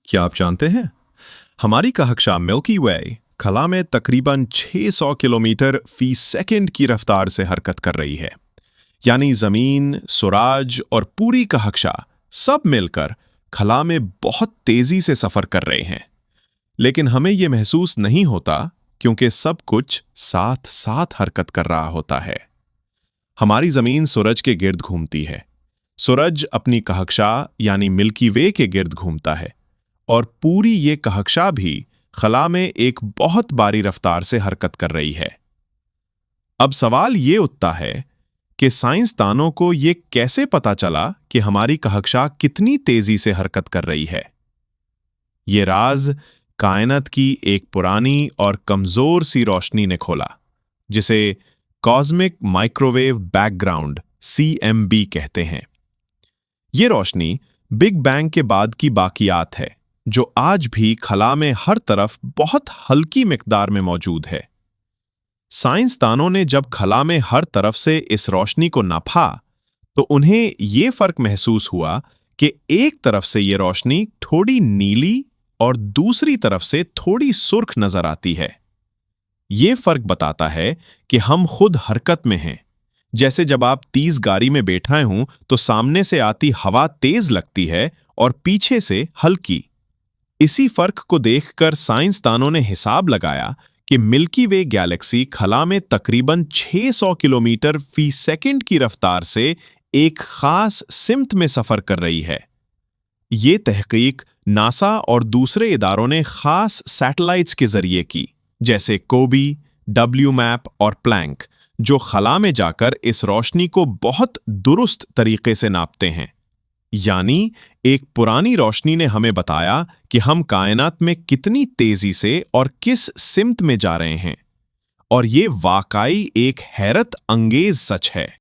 क्या आप जानते हैं हमारी कक्षा मिल्की वे खला में तकरीबन 600 किलोमीटर फी सेकंड की रफ्तार से हरकत कर रही है। यानी जमीन, सूरज और पूरी कक्षा सब मिलकर खला में बहुत तेजी से सफर कर रहे हैं। लेकिन हमें यह महसूस नहीं होता क्योंकि सब कुछ साथ साथ हरकत कर रहा होता है। हमारी जमीन सूरज के गिर्द घूमती है, सूरज अपनी कक्षा यानी मिल्की वे के गिर्द घूमता है, और पूरी ये कक्षा भी खला में एक बहुत भारी रफ्तार से हरकत कर रही है। अब सवाल ये उठता है कि साइंसदानों को ये कैसे पता चला कि हमारी कक्षा कितनी तेजी से हरकत कर रही है। ये राज कायनात की एक पुरानी और कमजोर सी रोशनी ने खोला, जिसे कॉस्मिक माइक्रोवेव बैकग्राउंड CMB कहते हैं। ये रोशनी बिग बैंग के बाद की बाकियात है, जो आज भी खला में हर तरफ बहुत हल्की मिकदार में मौजूद है। साइंसदानों ने जब खला में हर तरफ से इस रोशनी को नापा, तो उन्हें ये फर्क महसूस हुआ कि एक तरफ से ये रोशनी थोड़ी नीली और दूसरी तरफ से थोड़ी सुर्ख नजर आती है। ये फर्क बताता है कि हम खुद हरकत में हैं। जैसे जब आप तेज गाड़ी में बैठे हों तो सामने से आती हवा तेज लगती है और पीछे से हल्की। इसी फर्क को देखकर साइंसदानों ने हिसाब लगाया कि मिल्की वे गैलेक्सी खला में तकरीबन 600 किलोमीटर फी सेकंड की रफ्तार से एक खास सिमत में सफर कर रही है। ये तहकीक नासा और दूसरे इदारों ने खास सैटेलाइट्स के जरिए की, जैसे कोबी, WMAP और प्लैंक, जो खला में जाकर इस रोशनी को बहुत दुरुस्त तरीके से नापते हैं। यानी एक पुरानी रोशनी ने हमें बताया कि हम कायनात में कितनी तेजी से और किस सिमत में जा रहे हैं। और ये वाकई एक हैरत अंगेज सच है।